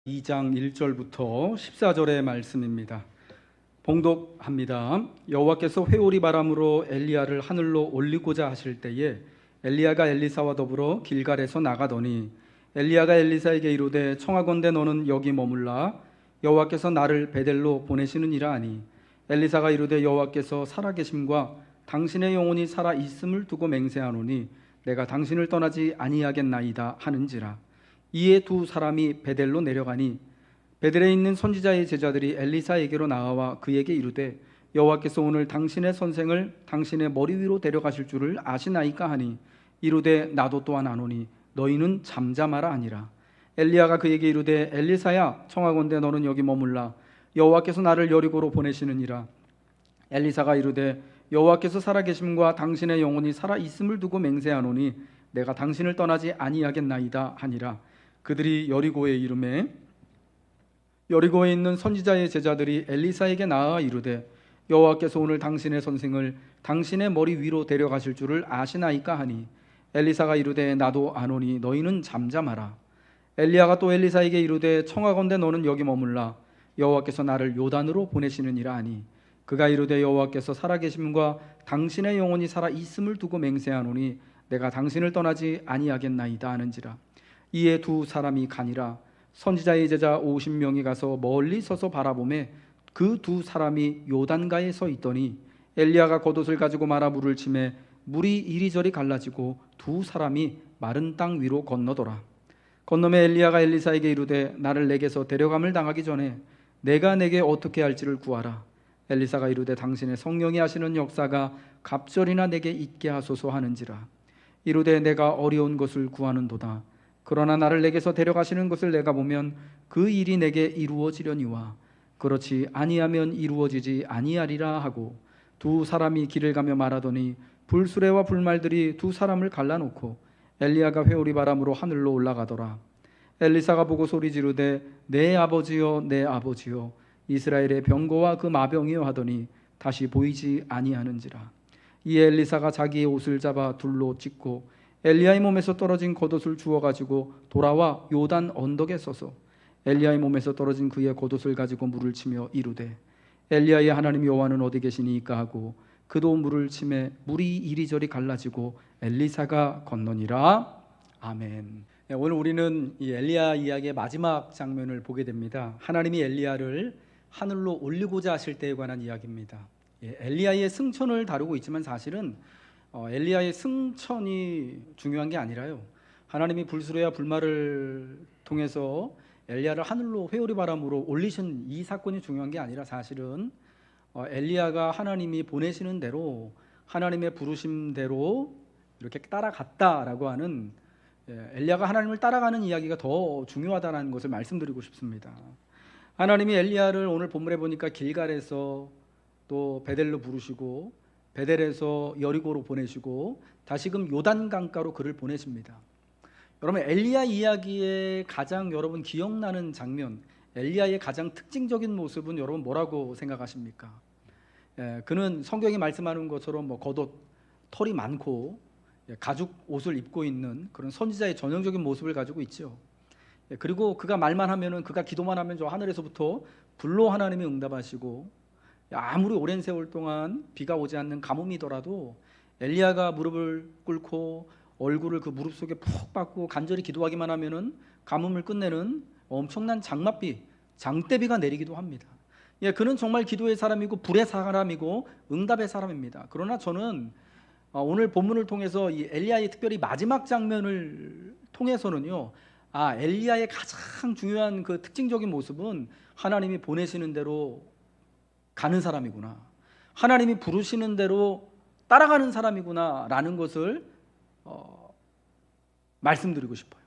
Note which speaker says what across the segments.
Speaker 1: 2장 1절부터 14절의 말씀입니다. 봉독합니다. 여호와께서 회오리 바람으로 엘리야를 하늘로 올리고자 하실 때에 엘리야가 엘리사와 더불어 길갈에서 나가더니 엘리야가 엘리사에게 이르되 청하건대 너는 여기 머물라 여호와께서 나를 베델로 보내시느니라 하니 엘리사가 이르되 여호와께서 살아계심과 당신의 영혼이 살아 있음을 두고 맹세하노니 내가 당신을 떠나지 아니하겠나이다 하는지라. 이에 두 사람이 베델로 내려가니 베델에 있는 선지자의 제자들이 엘리사에게로 나와 그에게 이르되 여호와께서 오늘 당신의 선생을 당신의 머리 위로 데려가실 줄을 아시나이까 하니 이르되 나도 또한 아노니 너희는 잠잠하라 하니라. 엘리야가 그에게 이르되 엘리사야 청하건대 너는 여기 머물라 여호와께서 나를 여리고로 보내시느니라. 엘리사가 이르되 여호와께서 살아계심과 당신의 영혼이 살아 있음을 두고 맹세하노니 내가 당신을 떠나지 아니하겠나이다 하니라. 그들이 여리고에 이르매 여리고에 있는 선지자의 제자들이 엘리사에게 나아 이르되 여호와께서 오늘 당신의 선생을 당신의 머리 위로 데려가실 줄을 아시나이까 하니 엘리사가 이르되 나도 아노니 너희는 잠잠하라. 엘리야가 또 엘리사에게 이르되 청하건대 너는 여기 머물라 여호와께서 나를 요단으로 보내시느니라 하니 그가 이르되 여호와께서 살아계심과 당신의 영혼이 살아 있음을 두고 맹세하노니 내가 당신을 떠나지 아니하겠나이다 하는지라. 이에 두 사람이 가니라. 선지자의 제자 50명이 가서 멀리 서서 바라보매 그 두 사람이 요단가에 서 있더니 엘리야가 겉옷을 가지고 말아 물을 치매 물이 이리저리 갈라지고 두 사람이 마른 땅 위로 건너더라. 건너매 엘리야가 엘리사에게 이르되 나를 내게서 데려감을 당하기 전에 내가 내게 어떻게 할지를 구하라. 엘리사가 이르되 당신의 성령이 하시는 역사가 갑절이나 내게 있게 하소서 하는지라. 이르되 내가 어려운 것을 구하는도다. 그러나 나를 내게서 데려가시는 것을 내가 보면 그 일이 내게 이루어지려니와 그렇지 아니하면 이루어지지 아니하리라 하고 두 사람이 길을 가며 말하더니 불수레와 불말들이 두 사람을 갈라놓고 엘리야가 회오리 바람으로 하늘로 올라가더라. 엘리사가 보고 소리 지르되 내 아버지여 내 아버지여 이스라엘의 병거와 그 마병이여 하더니 다시 보이지 아니하는지라. 이에 엘리사가 자기의 옷을 잡아 둘로 찢고 엘리야의 몸에서 떨어진 겉옷을 주워 가지고 돌아와 요단 언덕에 서서 엘리야의 몸에서 떨어진 그의 겉옷을 가지고 물을 치며 이르되 엘리야의 하나님 여호와는 어디 계시니까 하고 그도 물을 치매 물이 이리저리 갈라지고 엘리사가 건너니라. 아멘. 오늘 우리는 이 엘리야 이야기의 마지막 장면을 보게 됩니다. 하나님이 엘리야를 하늘로 올리고자 하실 때에 관한 이야기입니다. 엘리야의 승천을 다루고 있지만 사실은 엘리야의 승천이 중요한 게 아니라요, 하나님이 불수레와 불말을 통해서 엘리야를 하늘로 회오리 바람으로 올리신 이 사건이 중요한 게 아니라 사실은 엘리야가 하나님이 보내시는 대로 하나님의 부르심대로 이렇게 따라갔다라고 하는, 엘리야가 하나님을 따라가는 이야기가 더 중요하다는 것을 말씀드리고 싶습니다. 하나님이 엘리야를 오늘 본문에 보니까 길갈에서 또 베델로 부르시고 베델에서 여리고로 보내시고 다시금 요단 강가로 그를 보내십니다. 여러분, 엘리야 이야기의 가장 여러분 기억나는 장면, 엘리야의 가장 특징적인 모습은 여러분 뭐라고 생각하십니까? 그는 성경이 말씀하는 것처럼 겉옷, 털이 많고 가죽 옷을 입고 있는 그런 선지자의 전형적인 모습을 가지고 있죠. 그리고 그가 말만 하면은, 그가 기도만 하면 저 하늘에서부터 불로 하나님이 응답하시고, 아무리 오랜 세월 동안 비가 오지 않는 가뭄이더라도 엘리야가 무릎을 꿇고 얼굴을 그 무릎 속에 푹 박고 간절히 기도하기만 하면은 가뭄을 끝내는 엄청난 장맛비, 장대비가 내리기도 합니다. 그는 정말 기도의 사람이고 불의 사람이고 응답의 사람입니다. 그러나 저는 오늘 본문을 통해서 이 엘리야의 특별히 마지막 장면을 통해서는요, 엘리야의 가장 중요한 그 특징적인 모습은 하나님이 보내시는 대로 가는 사람이구나, 하나님이 부르시는 대로 따라가는 사람이구나 라는 것을 말씀드리고 싶어요.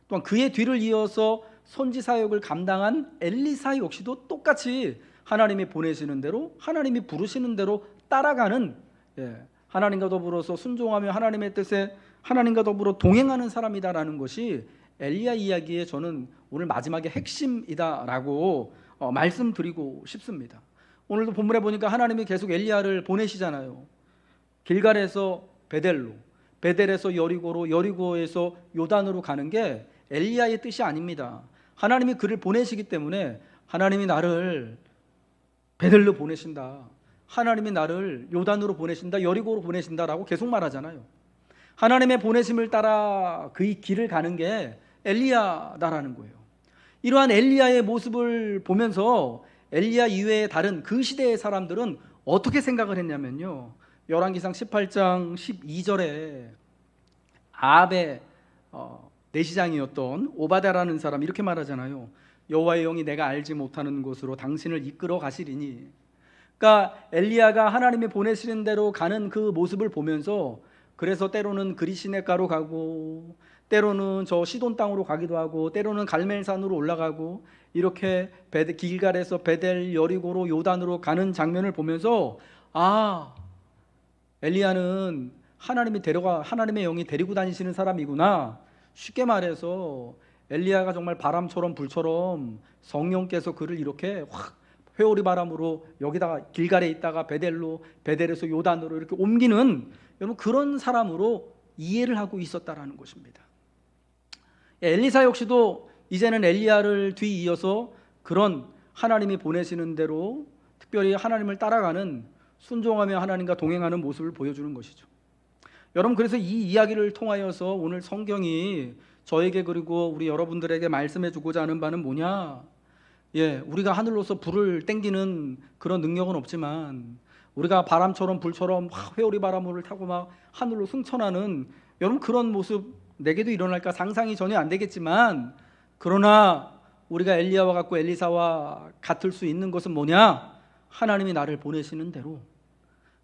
Speaker 1: 또한 그의 뒤를 이어서 선지 사역을 감당한 엘리사 역시도 똑같이 하나님이 보내시는 대로, 하나님이 부르시는 대로 따라가는, 하나님과 더불어서 순종하며 하나님의 뜻에 하나님과 더불어 동행하는 사람이다라는 것이 엘리야 이야기의 저는 오늘 마지막의 핵심이다라고 말씀드리고 싶습니다. 오늘도 본문에 보니까 하나님이 계속 엘리야를 보내시잖아요. 길갈에서 베델로, 베델에서 여리고로, 여리고에서 요단으로 가는 게 엘리야의 뜻이 아닙니다. 하나님이 그를 보내시기 때문에 하나님이 나를 베델로 보내신다, 하나님이 나를 요단으로 보내신다, 여리고로 보내신다라고 계속 말하잖아요. 하나님의 보내심을 따라 그 길을 가는 게 엘리야다라는 거예요. 이러한 엘리야의 모습을 보면서 엘리야 이외의 다른 그 시대의 사람들은 어떻게 생각을 했냐면요, 열왕기상 18장 12절에 아합의 내시장이었던 오바댜라는 사람 이렇게 말하잖아요. 여호와의 영이 내가 알지 못하는 곳으로 당신을 이끌어 가시리니. 그러니까 엘리야가 하나님이 보내시는 대로 가는 그 모습을 보면서, 그래서 때로는 그리시네가로 가고 때로는 저 시돈 땅으로 가기도 하고 때로는 갈멜산으로 올라가고 이렇게 길갈에서 베델, 여리고로, 요단으로 가는 장면을 보면서 엘리야는 하나님의 영이 데리고 다니시는 사람이구나. 쉽게 말해서 엘리야가 정말 바람처럼 불처럼 성령께서 그를 이렇게 확 회오리 바람으로 여기다가 길갈에 있다가 베델에서 요단으로 이렇게 옮기는, 여러분, 그런 사람으로 이해를 하고 있었다라는 것입니다. 엘리사 역시도 이제는 엘리야를 뒤이어서 그런 하나님이 보내시는 대로 특별히 하나님을 따라가는, 순종하며 하나님과 동행하는 모습을 보여주는 것이죠. 여러분, 그래서 이 이야기를 통하여서 오늘 성경이 저에게 그리고 우리 여러분들에게 말씀해 주고자 하는 바는 뭐냐? 우리가 하늘로서 불을 땡기는 그런 능력은 없지만 우리가 바람처럼 불처럼 회오리 바람을 타고 막 하늘로 승천하는, 여러분, 그런 모습 내게도 일어날까 상상이 전혀 안 되겠지만, 그러나 우리가 엘리야와 같고 엘리사와 같을 수 있는 것은 뭐냐? 하나님이 나를 보내시는 대로,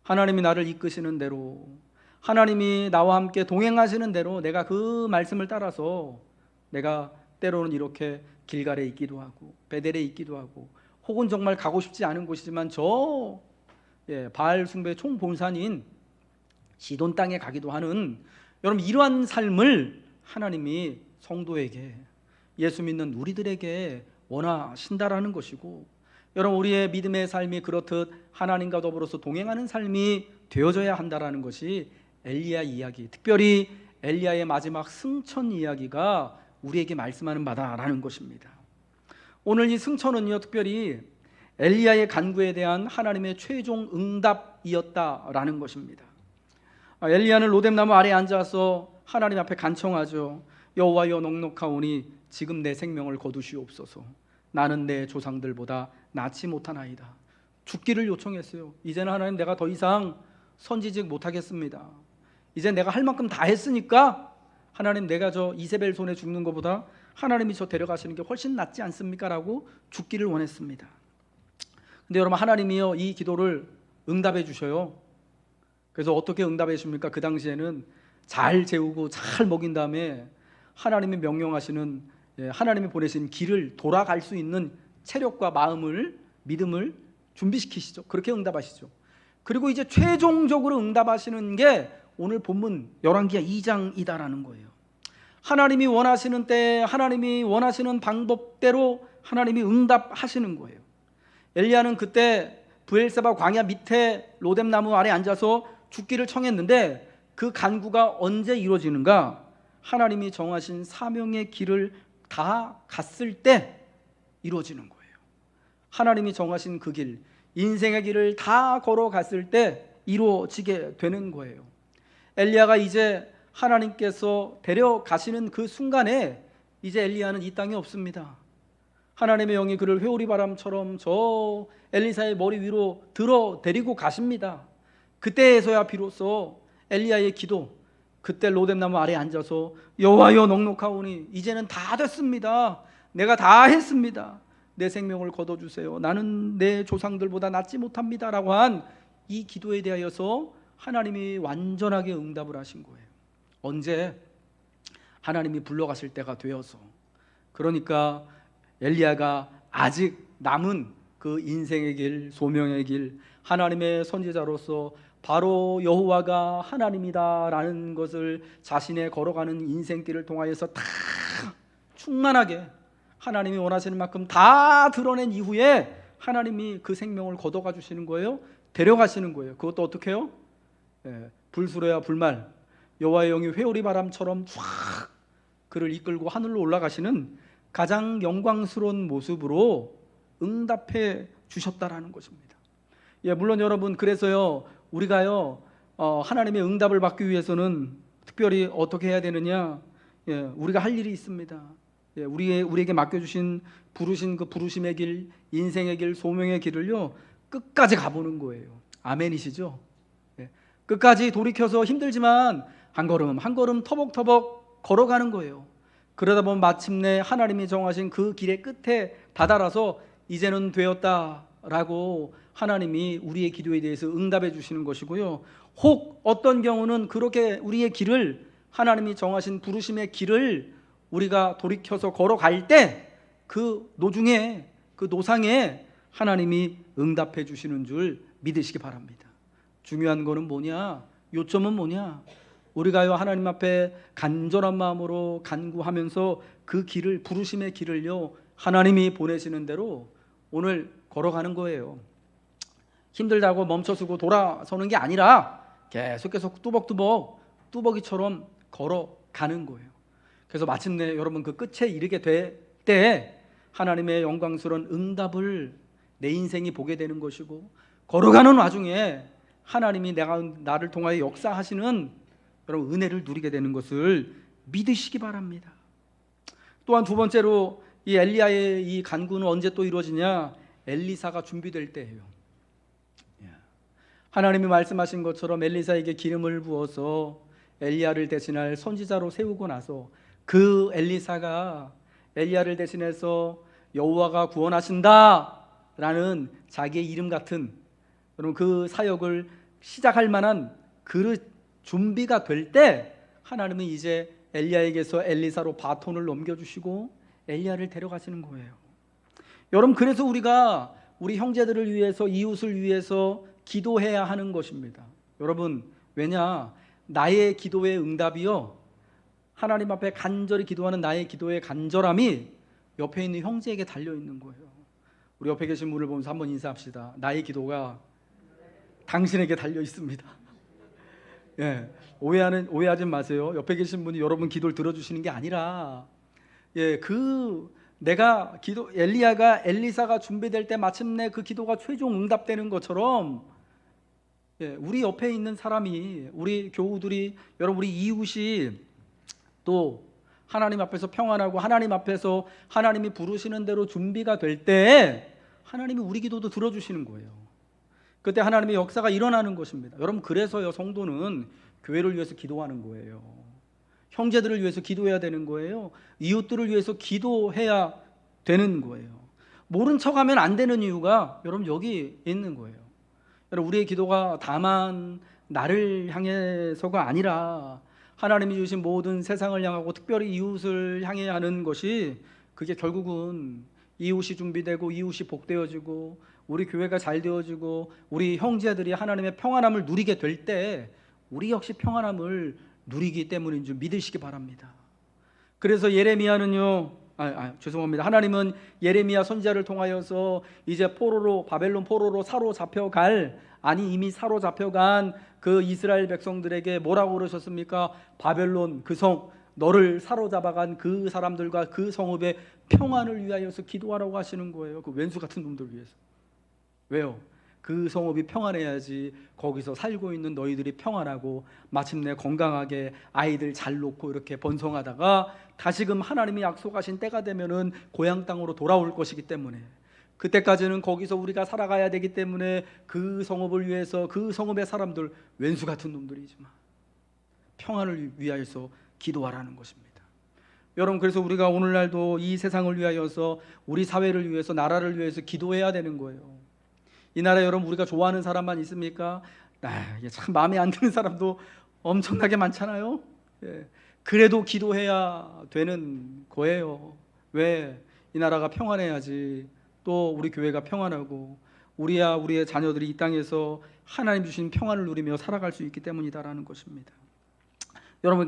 Speaker 1: 하나님이 나를 이끄시는 대로, 하나님이 나와 함께 동행하시는 대로 내가 그 말씀을 따라서 내가 때로는 이렇게 길갈에 있기도 하고 베델에 있기도 하고, 혹은 정말 가고 싶지 않은 곳이지만 저 바알 숭배의 총본산인 시돈 땅에 가기도 하는, 여러분, 이러한 삶을 하나님이 성도에게, 예수 믿는 우리들에게 원하신다라는 것이고, 여러분, 우리의 믿음의 삶이 그렇듯 하나님과 더불어서 동행하는 삶이 되어져야 한다라는 것이 엘리야 이야기, 특별히 엘리야의 마지막 승천 이야기가 우리에게 말씀하는 바다라는 것입니다. 오늘 이 승천은요, 특별히 엘리야의 간구에 대한 하나님의 최종 응답이었다라는 것입니다. 엘리야는 로뎀나무 아래에 앉아서 하나님 앞에 간청하죠. 여호와여, 넉넉하오니 지금 내 생명을 거두시옵소서. 나는 내 조상들보다 낫지 못하나이다. 죽기를 요청했어요. 이제는 하나님, 내가 더 이상 선지직 못하겠습니다. 이제 내가 할 만큼 다 했으니까 하나님, 내가 저 이세벨 손에 죽는 것보다 하나님이 저 데려가시는 게 훨씬 낫지 않습니까? 라고 죽기를 원했습니다. 근데 여러분, 하나님이요, 이 기도를 응답해 주셔요. 그래서 어떻게 응답해 주십니까? 그 당시에는 잘 재우고 잘 먹인 다음에 하나님이 명령하시는, 하나님이 보내신 길을 돌아갈 수 있는 체력과 마음을, 믿음을 준비시키시죠. 그렇게 응답하시죠. 그리고 이제 최종적으로 응답하시는 게 오늘 본문 열왕기하 2장이다라는 거예요. 하나님이 원하시는 때, 하나님이 원하시는 방법대로 하나님이 응답하시는 거예요. 엘리야는 그때 브엘세바 광야 밑에 로뎀나무 아래 앉아서 죽기를 청했는데, 그 간구가 언제 이루어지는가? 하나님이 정하신 사명의 길을 다 갔을 때 이루어지는 거예요. 하나님이 정하신 그 길, 인생의 길을 다 걸어갔을 때 이루어지게 되는 거예요. 엘리야가 이제 하나님께서 데려가시는 그 순간에 이제 엘리야는 이 땅에 없습니다. 하나님의 영이 그를 회오리 바람처럼 저 엘리사의 머리 위로 들어 데리고 가십니다. 그때에서야 비로소 엘리야의 기도, 그때 로뎀나무 아래에 앉아서 여호와여, 넉넉하오니 이제는 다 됐습니다. 내가 다 했습니다. 내 생명을 거둬주세요. 나는 내 조상들보다 낫지 못합니다. 라고 한 이 기도에 대하여서 하나님이 완전하게 응답을 하신 거예요. 언제? 하나님이 불러가실 때가 되어서. 그러니까 엘리야가 아직 남은 그 인생의 길, 소명의 길, 하나님의 선지자로서 바로 여호와가 하나님이다라는 것을 자신의 걸어가는 인생길을 통하여서 다 충만하게 하나님이 원하시는 만큼 다 드러낸 이후에 하나님이 그 생명을 걷어가 주시는 거예요. 데려가시는 거예요. 그것도 어떻게 해요? 불수레와 불말, 여호와의 영이 회오리 바람처럼 쫙 그를 이끌고 하늘로 올라가시는 가장 영광스러운 모습으로 응답해 주셨다라는 것입니다. 물론 여러분, 그래서요 우리가요 하나님의 응답을 받기 위해서는 특별히 어떻게 해야 되느냐? 우리가 할 일이 있습니다. 우리에게 맡겨주신 부르신 그 부르심의 길, 인생의 길, 소명의 길을요 끝까지 가보는 거예요. 아멘이시죠? 끝까지 돌이켜서 힘들지만 한 걸음 한 걸음 터벅터벅 걸어가는 거예요. 그러다 보면 마침내 하나님이 정하신 그 길의 끝에 다다라서 이제는 되었다라고 하나님이 우리의 기도에 대해서 응답해 주시는 것이고요. 혹 어떤 경우는 그렇게 우리의 길을, 하나님이 정하신 부르심의 길을 우리가 돌이켜서 걸어갈 때 그 노중에, 그 노상에 하나님이 응답해 주시는 줄 믿으시기 바랍니다. 중요한 거는 뭐냐? 요점은 뭐냐? 우리가요 하나님 앞에 간절한 마음으로 간구하면서 그 길을, 부르심의 길을요 하나님이 보내시는 대로 오늘 걸어가는 거예요. 힘들다고 멈춰서고 돌아서는 게 아니라 계속해서 뚜벅이처럼 걸어가는 거예요. 그래서 마침내 여러분 그 끝에 이르게 될 때 하나님의 영광스러운 응답을 내 인생이 보게 되는 것이고, 걸어가는 와중에 하나님이 나를 통하여 역사하시는 여러분 은혜를 누리게 되는 것을 믿으시기 바랍니다. 또한 두 번째로 이 엘리야의 이 간구는 언제 또 이루어지냐? 엘리사가 준비될 때예요. 하나님이 말씀하신 것처럼 엘리사에게 기름을 부어서 엘리야를 대신할 선지자로 세우고 나서 그 엘리사가 엘리야를 대신해서 여호와가 구원하신다라는 자기의 이름 같은 여러분 그 사역을 시작할 만한 그 준비가 될 때 하나님은 이제 엘리야에게서 엘리사로 바톤을 넘겨주시고 엘리야를 데려가시는 거예요. 여러분, 그래서 우리가 우리 형제들을 위해서, 이웃을 위해서 기도해야 하는 것입니다. 여러분, 왜냐? 나의 기도의 응답이요, 하나님 앞에 간절히 기도하는 나의 기도의 간절함이 옆에 있는 형제에게 달려있는 거예요. 우리 옆에 계신 분을 보면서 한번 인사합시다. 나의 기도가 당신에게 달려있습니다. 오해하지 마세요. 옆에 계신 분이 여러분 기도를 들어주시는 게 아니라 엘리야가 엘리사가 준비될 때 마침내 그 기도가 최종 응답되는 것처럼 우리 옆에 있는 사람이, 우리 교우들이, 여러분 우리 이웃이 또 하나님 앞에서 평안하고 하나님 앞에서 하나님이 부르시는 대로 준비가 될 때 하나님이 우리 기도도 들어주시는 거예요. 그때 하나님의 역사가 일어나는 것입니다. 여러분, 그래서요 성도는 교회를 위해서 기도하는 거예요. 형제들을 위해서 기도해야 되는 거예요. 이웃들을 위해서 기도해야 되는 거예요. 모른 척하면 안 되는 이유가 여러분 여기 있는 거예요. 여러분, 우리의 기도가 다만 나를 향해서가 아니라 하나님이 주신 모든 세상을 향하고 특별히 이웃을 향해 하는 것이, 그게 결국은 이웃이 준비되고 이웃이 복되어지고 우리 교회가 잘 되어지고 우리 형제들이 하나님의 평안함을 누리게 될 때 우리 역시 평안함을 누리기 때문인 줄 믿으시기 바랍니다. 그래서 하나님은 예레미야 선지자를 통하여서 이제 바벨론 포로로 사로잡혀간, 이미 사로잡혀간 그 이스라엘 백성들에게 뭐라고 그러셨습니까? 바벨론 그 성, 너를 사로잡아간 그 사람들과 그 성읍의 평안을 위하여서 기도하라고 하시는 거예요. 그 왼수 같은 놈들 위해서. 왜요? 그 성읍이 평안해야지 거기서 살고 있는 너희들이 평안하고 마침내 건강하게 아이들 잘 놓고 이렇게 번성하다가 다시금 하나님이 약속하신 때가 되면은 고향 땅으로 돌아올 것이기 때문에, 그때까지는 거기서 우리가 살아가야 되기 때문에 그 성읍을 위해서, 그 성읍의 사람들, 왼수 같은 놈들이지만 평안을 위하여서 기도하라는 것입니다. 여러분, 그래서 우리가 오늘날도 이 세상을 위하여서, 우리 사회를 위해서, 나라를 위해서 기도해야 되는 거예요. 이 나라 여러분 우리가 좋아하는 사람만 있습니까? 이게 참 마음에 안 드는 사람도 엄청나게 많잖아요. 그래도 기도해야 되는 거예요. 왜? 이 나라가 평안해야지 또 우리 교회가 평안하고 우리의 자녀들이 이 땅에서 하나님 주신 평안을 누리며 살아갈 수 있기 때문이다라는 것입니다. 여러분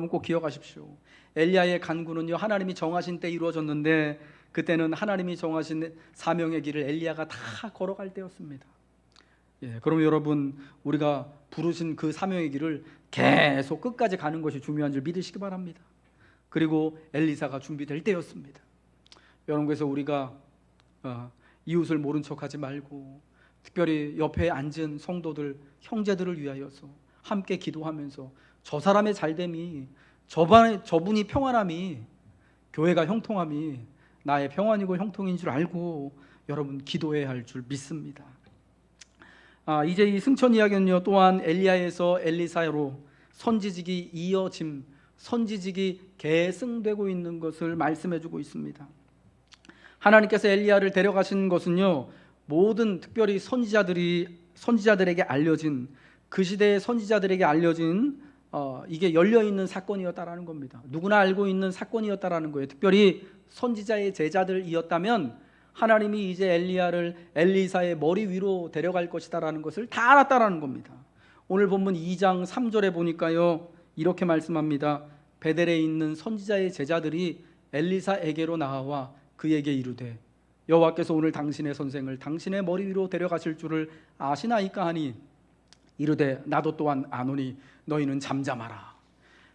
Speaker 1: 꼭 기억하십시오. 엘리야의 간구는요 하나님이 정하신 때 이루어졌는데, 그때는 하나님이 정하신 사명의 길을 엘리야가 다 걸어갈 때였습니다. 그럼 여러분, 우리가 부르신 그 사명의 길을 계속 끝까지 가는 것이 중요한 줄 믿으시기 바랍니다. 그리고 엘리사가 준비될 때였습니다. 여러분, 그래서 우리가 이웃을 모른 척하지 말고 특별히 옆에 앉은 성도들, 형제들을 위하여서 함께 기도하면서 저 사람의 잘됨이, 저분이 평안함이, 교회가 형통함이 나의 평안이고 형통인 줄 알고 여러분 기도해야 할 줄 믿습니다. 이제 이 승천 이야기는요, 또한 엘리야에서 엘리사로 선지직이 이어짐, 선지직이 계승되고 있는 것을 말씀해주고 있습니다. 하나님께서 엘리야를 데려가신 것은요, 모든 특별히 선지자들에게 알려진, 그 시대의 선지자들에게 알려진 이게 열려있는 사건이었다라는 겁니다. 누구나 알고 있는 사건이었다라는 거예요. 특별히 선지자의 제자들이었다면 하나님이 이제 엘리야를 엘리사의 머리 위로 데려갈 것이다라는 것을 다 알았다라는 겁니다. 오늘 본문 2장 3절에 보니까요, 이렇게 말씀합니다. 베델에 있는 선지자의 제자들이 엘리사에게로 나와 그에게 이르되 여호와께서 오늘 당신의 선생을 당신의 머리 위로 데려가실 줄을 아시나이까 하니 이르되 나도 또한 아노니 너희는 잠잠하라.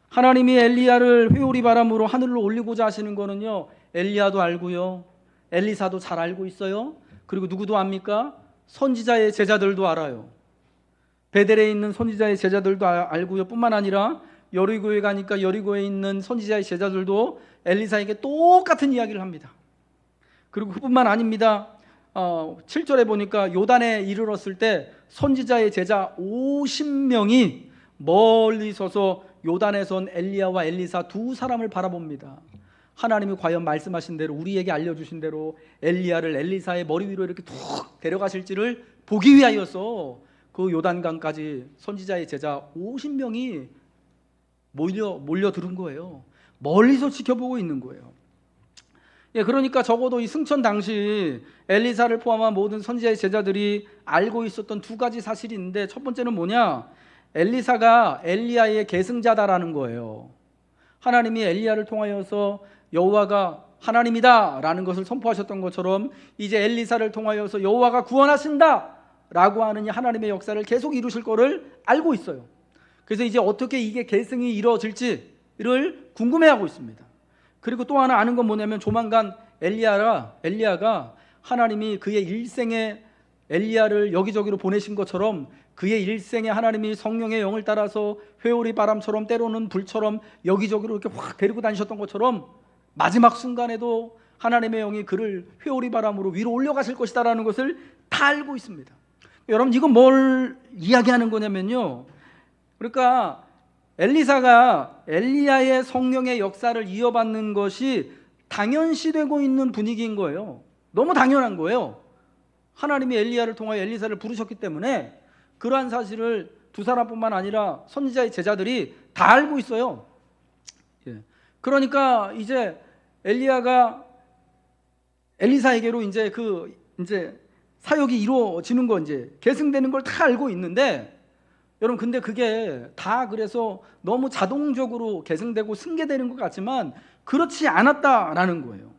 Speaker 1: 하나님이 엘리야를 회오리 바람으로 하늘로 올리고자 하시는 거는요, 엘리야도 알고요, 엘리사도 잘 알고 있어요. 그리고 누구도 압니까? 선지자의 제자들도 알아요. 베델에 있는 선지자의 제자들도 알고요, 뿐만 아니라 여리고에 가니까 여리고에 있는 선지자의 제자들도 엘리사에게 똑같은 이야기를 합니다. 그리고 그뿐만 아닙니다. 7절에 보니까 요단에 이르렀을 때 선지자의 제자 50명이 멀리 서서 요단에 선 엘리야와 엘리사 두 사람을 바라봅니다. 하나님이 과연 말씀하신 대로, 우리에게 알려주신 대로 엘리야를 엘리사의 머리 위로 이렇게 툭 데려가실지를 보기 위하여서 그 요단강까지 선지자의 제자 50명이 몰려들은 거예요. 멀리서 지켜보고 있는 거예요. 그러니까 적어도 이 승천 당시 엘리사를 포함한 모든 선지자의 제자들이 알고 있었던 두 가지 사실이 있는데, 첫 번째는 뭐냐? 엘리사가 엘리야의 계승자다라는 거예요. 하나님이 엘리야를 통하여서 여호와가 하나님이다 라는 것을 선포하셨던 것처럼 이제 엘리사를 통하여서 여호와가 구원하신다 라고 하는 이 하나님의 역사를 계속 이루실 거를 알고 있어요. 그래서 이제 어떻게 이게 계승이 이루어질지를 궁금해하고 있습니다. 그리고 또 하나 아는 건 뭐냐면, 조만간 엘리야가 하나님이 그의 일생에 엘리야를 여기저기로 보내신 것처럼 그의 일생에 하나님이 성령의 영을 따라서 회오리 바람처럼 때로는 불처럼 여기저기로 이렇게 확 데리고 다니셨던 것처럼 마지막 순간에도 하나님의 영이 그를 회오리 바람으로 위로 올려가실 것이다라는 것을 다 알고 있습니다. 여러분, 이건 뭘 이야기하는 거냐면요, 그러니까 엘리사가 엘리야의 성령의 역사를 이어받는 것이 당연시되고 있는 분위기인 거예요. 너무 당연한 거예요. 하나님이 엘리야를 통하여 엘리사를 부르셨기 때문에 그러한 사실을 두 사람뿐만 아니라 선지자의 제자들이 다 알고 있어요. 그러니까 이제 엘리야가 엘리사에게로 이제 사역이 이루어지는 거, 이제 계승되는 걸 다 알고 있는데, 여러분, 근데 그게 다 그래서 너무 자동적으로 계승되고 승계되는 것 같지만 그렇지 않았다라는 거예요.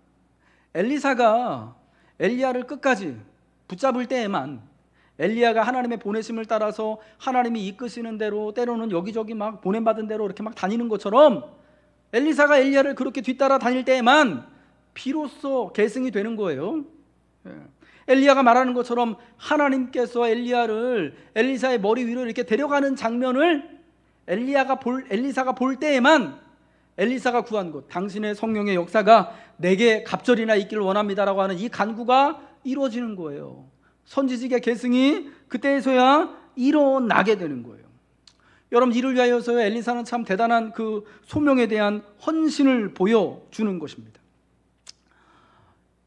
Speaker 1: 엘리사가 엘리야를 끝까지 붙잡을 때에만, 엘리야가 하나님의 보내심을 따라서 하나님이 이끄시는 대로 때로는 여기저기 막 보냄받은 대로 이렇게 막 다니는 것처럼 엘리사가 엘리야를 그렇게 뒤따라 다닐 때에만 비로소 계승이 되는 거예요. 엘리야가 말하는 것처럼 하나님께서 엘리야를 엘리사의 머리 위로 이렇게 데려가는 장면을 엘리사가 볼 때에만 엘리사가 구한 것, 당신의 성령의 역사가 내게 갑절이나 있기를 원합니다라고 하는 이 간구가 이루어지는 거예요. 선지직의 계승이 그때에서야 일어나게 되는 거예요. 여러분, 이를 위하여서 엘리사는 참 대단한 그 소명에 대한 헌신을 보여주는 것입니다.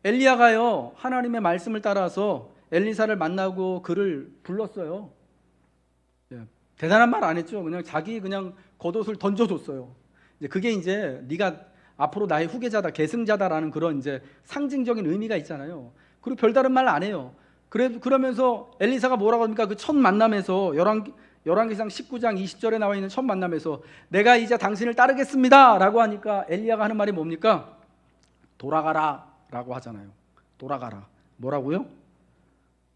Speaker 1: 엘리야가요, 하나님의 말씀을 따라서 엘리사를 만나고 그를 불렀어요. 대단한 말 안 했죠. 그냥 자기 겉옷을 던져줬어요. 그게 이제 네가 앞으로 나의 후계자다, 계승자다라는 그런 이제 상징적인 의미가 있잖아요. 그리고 별다른 말 안 해요. 그러면서 엘리사가 뭐라고 합니까? 그 첫 만남에서 열왕기상 19장 20절에 나와 있는 첫 만남에서 내가 이제 당신을 따르겠습니다 라고 하니까 엘리야가 하는 말이 뭡니까? 돌아가라 라고 하잖아요. 돌아가라. 뭐라고요?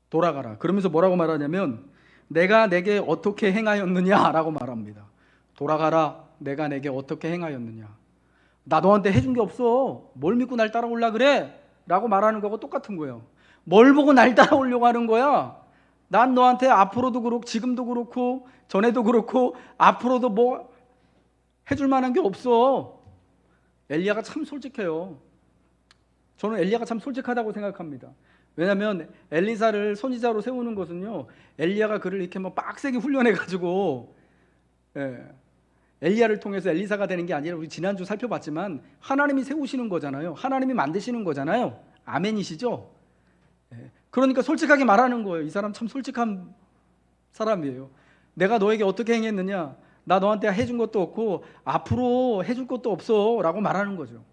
Speaker 1: 돌아가라. 그러면서 뭐라고 말하냐면 내가 내게 어떻게 행하였느냐 라고 말합니다. 돌아가라. 내가 내게 어떻게 행하였느냐. 나 너한테 해준 게 없어. 뭘 믿고 날 따라올라 그래? 라고 말하는 거하고 똑같은 거예요. 뭘 보고 날 따라오려고 하는 거야? 난 너한테 앞으로도 그렇고 지금도 그렇고 전에도 그렇고 앞으로도 뭐 해줄 만한 게 없어. 엘리야가 참 솔직해요. 저는 엘리야가 참 솔직하다고 생각합니다. 왜냐하면 엘리사를 선지자로 세우는 것은요, 엘리야가 그를 이렇게 뭐 빡세게 훈련해가지고 엘리야를 통해서 엘리사가 되는 게 아니라, 우리 지난주 살펴봤지만 하나님이 세우시는 거잖아요. 하나님이 만드시는 거잖아요. 아멘이시죠? 그러니까 솔직하게 말하는 거예요. 이 사람 참 솔직한 사람이에요. 내가 너에게 어떻게 행했느냐? 나 너한테 해준 것도 없고 앞으로 해줄 것도 없어 라고 말하는 거죠.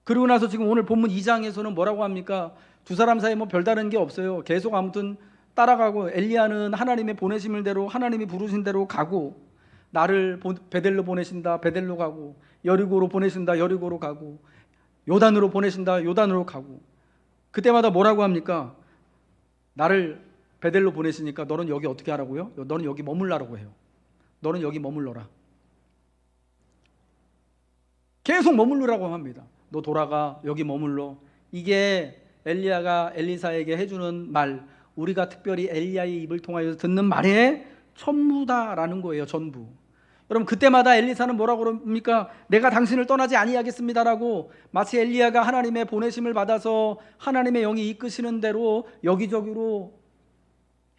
Speaker 1: 그리고 나서 지금 오늘 본문 2장에서는 뭐라고 합니까? 두 사람 사이에 뭐 별다른 게 없어요. 계속 아무튼 따라가고, 엘리야는 하나님의 보내심을 대로, 하나님이 부르신 대로 가고, 나를 베델로 보내신다, 베델로 가고, 여리고로 보내신다, 여리고로 가고, 요단으로 보내신다, 요단으로 가고. 그때마다 뭐라고 합니까? 나를 베델로 보내시니까 너는 여기 어떻게 하라고요? 너는 여기 머물라라고 해요. 너는 여기 머물러라. 계속 머물르라고 합니다. 너 돌아가, 여기 머물러. 이게 엘리야가 엘리사에게 해주는 말, 우리가 특별히 엘리야의 입을 통하여 듣는 말의 전부다라는 거예요. 전부. 여러분, 그때마다 엘리사는 뭐라고 그럽니까? 내가 당신을 떠나지 아니하겠습니다라고, 마치 엘리야가 하나님의 보내심을 받아서 하나님의 영이 이끄시는 대로 여기저기로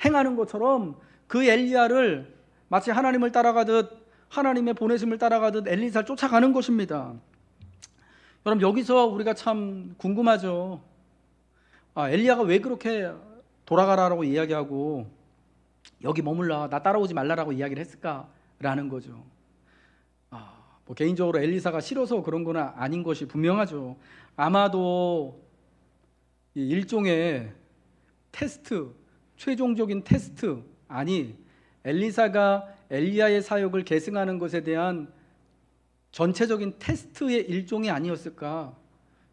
Speaker 1: 행하는 것처럼 그 엘리야를 마치 하나님을 따라가듯, 하나님의 보내심을 따라가듯 엘리사를 쫓아가는 것입니다. 여러분, 여기서 우리가 참 궁금하죠. 엘리야가 왜 그렇게 돌아가라라고 이야기하고 여기 머물라, 나 따라오지 말라라고 이야기를 했을까라는 거죠. 뭐 개인적으로 엘리사가 싫어서 그런 건 아닌 것이 분명하죠. 아마도 일종의 테스트, 최종적인 테스트, 엘리사가 엘리야의 사역을 계승하는 것에 대한 전체적인 테스트의 일종이 아니었을까,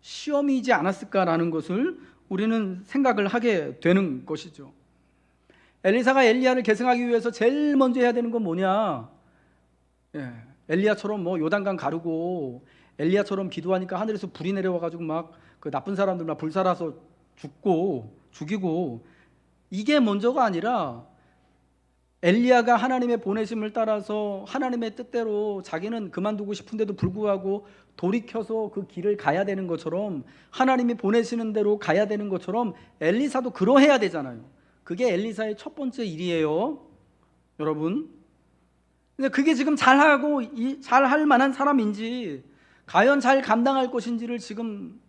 Speaker 1: 시험이지 않았을까라는 것을 우리는 생각을 하게 되는 것이죠. 엘리사가 엘리야를 계승하기 위해서 제일 먼저 해야 되는 건 뭐냐? 엘리야처럼 뭐 요단강 가르고, 엘리야처럼 기도하니까 하늘에서 불이 내려와가지고 막 그 나쁜 사람들 막 불살아서 죽이고, 이게 먼저가 아니라 엘리야가 하나님의 보내심을 따라서 하나님의 뜻대로 자기는 그만두고 싶은데도 불구하고 돌이켜서 그 길을 가야 되는 것처럼, 하나님이 보내시는 대로 가야 되는 것처럼 엘리사도 그러해야 되잖아요. 그게 엘리사의 첫 번째 일이에요, 여러분. 근데 그게 지금 잘하고 잘할 만한 사람인지, 과연 잘 감당할 것인지를 지금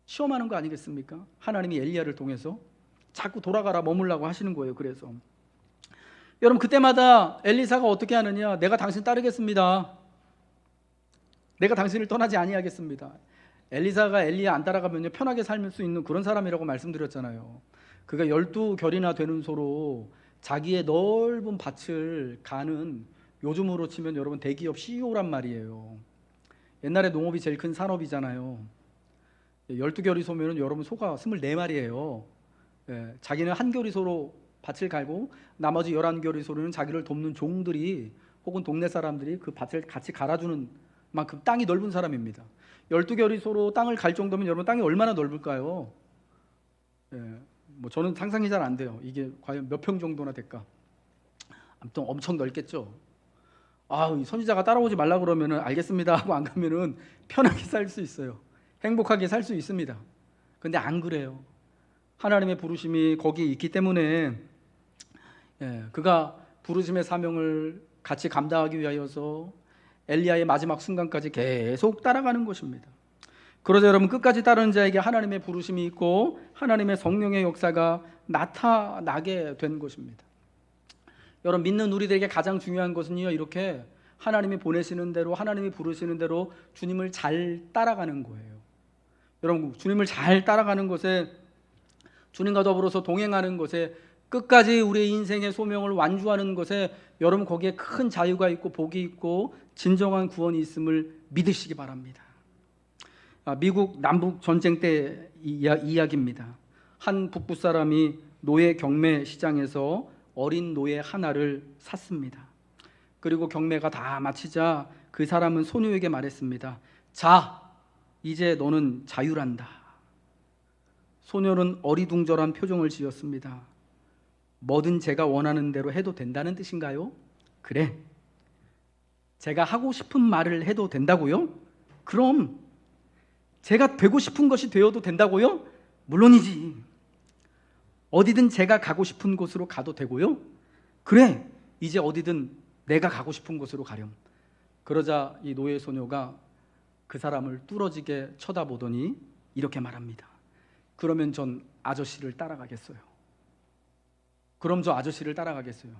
Speaker 1: 시험하는 거 아니겠습니까? 하나님이 엘리야를 통해서 자꾸 돌아가라, 머물라고 하시는 거예요. 그래서 여러분, 그때마다 엘리사가 어떻게 하느냐? 내가 당신 따르겠습니다. 내가 당신을 떠나지 아니하겠습니다. 엘리사가 엘리야 안 따라가면 편하게 살 수 있는 그런 사람이라고 말씀드렸잖아요. 그가 12결이나 되는 소로 자기의 넓은 밭을 가는, 요즘으로 치면 여러분 대기업 CEO란 말이에요. 옛날에 농업이 제일 큰 산업이잖아요. 12결이 소면 여러분 소가 24마리예요. 자기는 한 결이소로 밭을 갈고 나머지 11결이소로는 자기를 돕는 종들이 혹은 동네 사람들이 그 밭을 같이 갈아주는 만큼 땅이 넓은 사람입니다. 12결이소로 땅을 갈 정도면 여러분 땅이 얼마나 넓을까요? 뭐 저는 상상이 잘 안 돼요. 이게 과연 몇 평 정도나 될까? 아무튼 엄청 넓겠죠. 이 선지자가 따라오지 말라 그러면은 알겠습니다 하고 안 가면은 편하게 살 수 있어요. 행복하게 살 수 있습니다. 근데 안 그래요. 하나님의 부르심이 거기에 있기 때문에 그가 부르심의 사명을 같이 감당하기 위하여서 엘리야의 마지막 순간까지 계속 따라가는 것입니다. 그러자 여러분, 끝까지 따르는 자에게 하나님의 부르심이 있고 하나님의 성령의 역사가 나타나게 된 것입니다. 여러분, 믿는 우리들에게 가장 중요한 것은요, 이렇게 하나님이 보내시는 대로, 하나님이 부르시는 대로 주님을 잘 따라가는 거예요. 여러분, 주님을 잘 따라가는 것에, 주님과 더불어서 동행하는 것에, 끝까지 우리의 인생의 소명을 완주하는 것에 여러분, 거기에 큰 자유가 있고 복이 있고 진정한 구원이 있음을 믿으시기 바랍니다. 미국 남북 전쟁 때 이야기입니다. 한 북부 사람이 노예 경매 시장에서 어린 노예 하나를 샀습니다. 그리고 경매가 다 마치자 그 사람은 소녀에게 말했습니다. 자, 이제 너는 자유란다. 소녀는 어리둥절한 표정을 지었습니다. 뭐든 제가 원하는 대로 해도 된다는 뜻인가요? 그래. 제가 하고 싶은 말을 해도 된다고요? 그럼 제가 되고 싶은 것이 되어도 된다고요? 물론이지. 어디든 제가 가고 싶은 곳으로 가도 되고요? 그래. 이제 어디든 내가 가고 싶은 곳으로 가렴. 그러자 이 노예 소녀가 그 사람을 뚫어지게 쳐다보더니 이렇게 말합니다. 그러면 전 아저씨를 따라가겠어요. 그럼 저 아저씨를 따라가겠어요.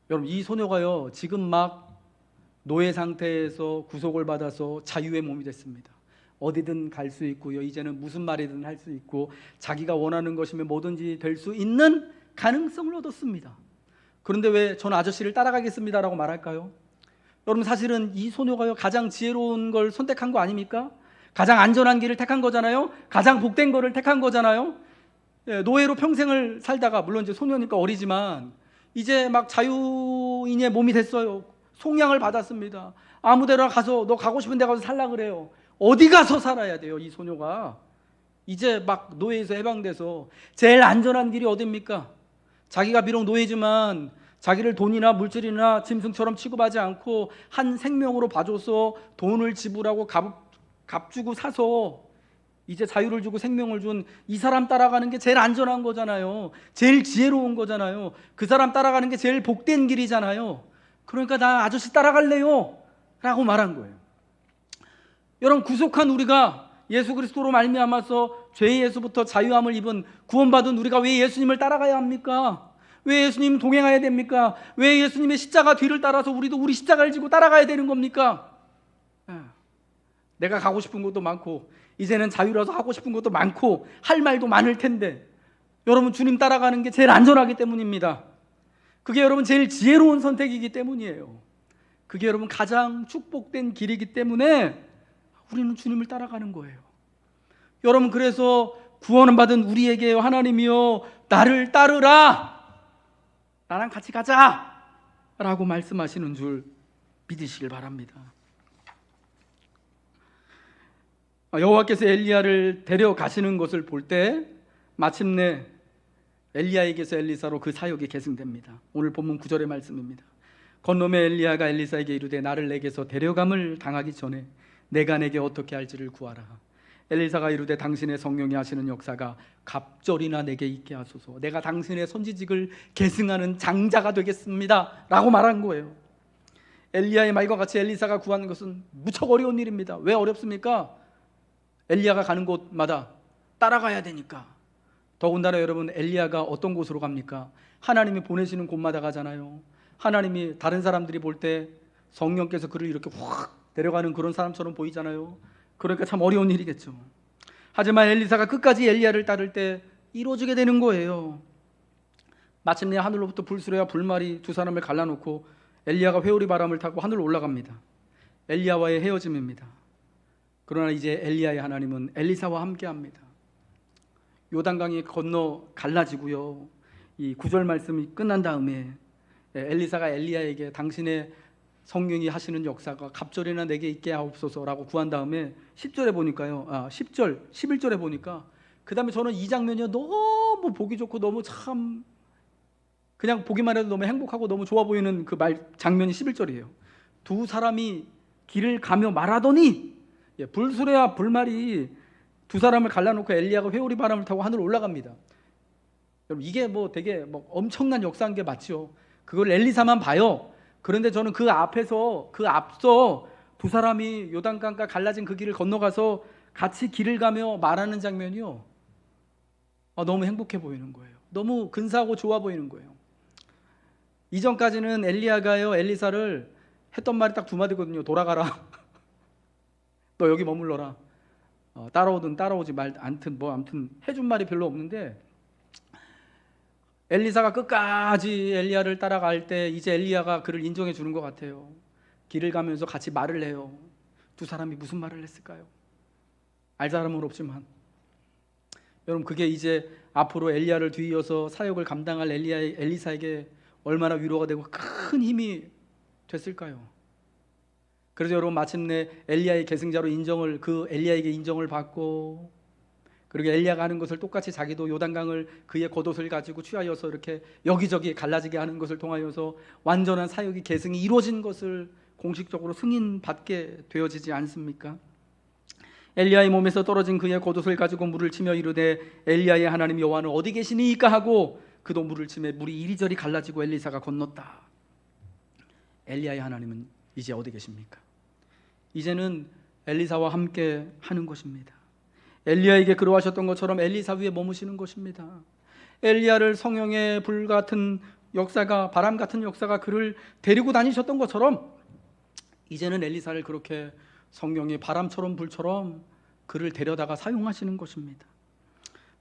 Speaker 1: 여러분, 이 소녀가요, 지금 막 노예 상태에서 구속을 받아서 자유의 몸이 됐습니다. 어디든 갈 수 있고요, 이제는 무슨 말이든 할 수 있고, 자기가 원하는 것이면 뭐든지 될 수 있는 가능성을 얻었습니다. 그런데 왜 전 아저씨를 따라가겠습니다라고 말할까요? 여러분, 사실은 이 소녀가요, 가장 지혜로운 걸 선택한 거 아닙니까? 가장 안전한 길을 택한 거잖아요. 가장 복된 거를 택한 거잖아요. 노예로 평생을 살다가, 물론 이제 소녀니까 어리지만 이제 막 자유인의 몸이 됐어요. 속량을 받았습니다. 아무데나 가서, 너 가고 싶은 데 가서 살라 그래요. 어디 가서 살아야 돼요, 이 소녀가. 이제 막 노예에서 해방돼서 제일 안전한 길이 어딥니까? 자기가 비록 노예지만 자기를 돈이나 물질이나 짐승처럼 취급하지 않고 한 생명으로 봐줘서 돈을 지불하고 값 주고 사서 이제 자유를 주고 생명을 준 이 사람 따라가는 게 제일 안전한 거잖아요. 제일 지혜로운 거잖아요. 그 사람 따라가는 게 제일 복된 길이잖아요. 그러니까 나 아저씨 따라갈래요 라고 말한 거예요. 여러분, 구속한 우리가 예수 그리스도로 말미암아서 죄에서부터 자유함을 입은 구원받은 우리가 왜 예수님을 따라가야 합니까? 왜 예수님 동행해야 됩니까? 왜 예수님의 십자가 뒤를 따라서 우리도 우리 십자가를 지고 따라가야 되는 겁니까? 내가 가고 싶은 것도 많고 이제는 자유라서 하고 싶은 것도 많고 할 말도 많을 텐데, 여러분, 주님 따라가는 게 제일 안전하기 때문입니다. 그게 여러분 제일 지혜로운 선택이기 때문이에요. 그게 여러분 가장 축복된 길이기 때문에 우리는 주님을 따라가는 거예요. 여러분, 그래서 구원을 받은 우리에게 하나님이여 나를 따르라, 나랑 같이 가자 라고 말씀하시는 줄 믿으시길 바랍니다. 여호와께서 엘리야를 데려가시는 것을 볼 때 마침내 엘리야에게서 엘리사로 그 사역이 계승됩니다. 오늘 본문 9절의 말씀입니다. 건놈의 엘리야가 엘리사에게 이르되 나를 내게서 데려감을 당하기 전에 내가 내게 어떻게 할지를 구하라. 엘리사가 이르되 당신의 성령이 하시는 역사가 갑절이나 내게 있게 하소서. 내가 당신의 선지직을 계승하는 장자가 되겠습니다 라고 말한 거예요. 엘리야의 말과 같이 엘리사가 구하는 것은 무척 어려운 일입니다. 왜 어렵습니까? 엘리야가 가는 곳마다 따라가야 되니까. 더군다나 여러분, 엘리야가 어떤 곳으로 갑니까? 하나님이 보내시는 곳마다 가잖아요. 하나님이 다른 사람들이 볼 때 성령께서 그를 이렇게 확 데려가는 그런 사람처럼 보이잖아요. 그러니까 참 어려운 일이겠죠. 하지만 엘리사가 끝까지 엘리야를 따를 때 이루어지게 되는 거예요. 마침내 하늘로부터 불수레와 불말이 두 사람을 갈라놓고 엘리야가 회오리 바람을 타고 하늘로 올라갑니다. 엘리야와의 헤어짐입니다. 그러나 이제 엘리야의 하나님은 엘리사와 함께합니다. 요단강이 건너 갈라지고요, 이 9절 말씀이 끝난 다음에 엘리사가 엘리야에게 당신의 성령이 하시는 역사가 갑절이나 내게 있게 하옵소서라고 구한 다음에 10절에 보니까요, 10절, 11절에 보니까 그 다음에 저는 이 장면이 너무 보기 좋고 너무 참 그냥 보기만 해도 너무 행복하고 너무 좋아 보이는 그 장면이 11절이에요. 두 사람이 길을 가며 말하더니, 불수레와 불말이 두 사람을 갈라놓고 엘리야가 회오리 바람을 타고 하늘로 올라갑니다. 여러분, 이게 뭐 되게 뭐 엄청난 역사인 게 맞죠. 그걸 엘리사만 봐요. 그런데 저는 그 앞서 두 사람이 요단강과 갈라진 그 길을 건너가서 같이 길을 가며 말하는 장면이요, 너무 행복해 보이는 거예요. 너무 근사하고 좋아 보이는 거예요. 이전까지는 엘리야가요, 엘리사를 했던 말이 딱 두 마디거든요. 돌아가라. 너 여기 머물러라. 따라오든 따라오지 아무튼 해준 말이 별로 없는데, 엘리사가 끝까지 엘리야를 따라갈 때 이제 엘리야가 그를 인정해 주는 것 같아요. 길을 가면서 같이 말을 해요. 두 사람이 무슨 말을 했을까요? 알 사람은 없지만 여러분, 그게 이제 앞으로 엘리야를 뒤이어서 사역을 감당할 엘리사에게 얼마나 위로가 되고 큰 힘이 됐을까요? 그래서 여러분 마침내 엘리야의 계승자로 그 엘리야에게 인정을 받고, 그리고 엘리야가 하는 것을 똑같이 자기도 요단강을 그의 겉옷을 가지고 취하여서 이렇게 여기저기 갈라지게 하는 것을 통하여서 완전한 사역이 계승이 이루어진 것을 공식적으로 승인받게 되어지지 않습니까? 엘리야의 몸에서 떨어진 그의 겉옷을 가지고 물을 치며 이르되 엘리야의 하나님 여호와는 어디 계시니이까 하고 그도 물을 치매 물이 이리저리 갈라지고 엘리사가 건넜다. 엘리야의 하나님은 이제 어디 계십니까? 이제는 엘리사와 함께 하는 것입니다. 엘리야에게 그러하셨던 것처럼 엘리사 위에 머무시는 것입니다. 엘리야를 성령의 불 같은 역사가, 바람 같은 역사가 그를 데리고 다니셨던 것처럼 이제는 엘리사를 그렇게 성령의 바람처럼 불처럼 그를 데려다가 사용하시는 것입니다.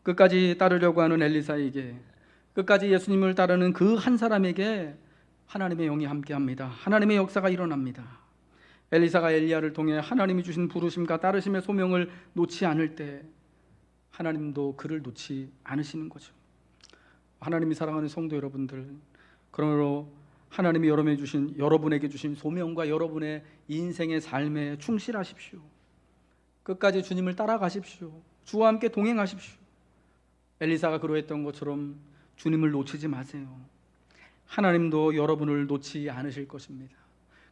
Speaker 1: 끝까지 따르려고 하는 엘리사에게, 끝까지 예수님을 따르는 그 한 사람에게 하나님의 영이 함께합니다. 하나님의 역사가 일어납니다. 엘리사가 엘리야를 통해 하나님이 주신 부르심과 따르심의 소명을 놓지 않을 때 하나님도 그를 놓지 않으시는 거죠. 하나님이 사랑하는 성도 여러분들, 그러므로 하나님이 여러분에게 주신 소명과 여러분의 인생의 삶에 충실하십시오. 끝까지 주님을 따라가십시오. 주와 함께 동행하십시오. 엘리사가 그러했던 것처럼 주님을 놓치지 마세요. 하나님도 여러분을 놓지 않으실 것입니다.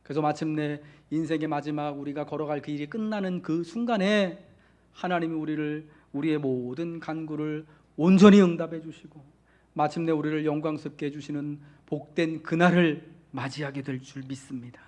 Speaker 1: 그래서 마침내 인생의 마지막 우리가 걸어갈 그 일이 끝나는 그 순간에 하나님이 우리의 모든 간구를 온전히 응답해 주시고 마침내 우리를 영광스럽게 해주시는 복된 그날을 맞이하게 될 줄 믿습니다.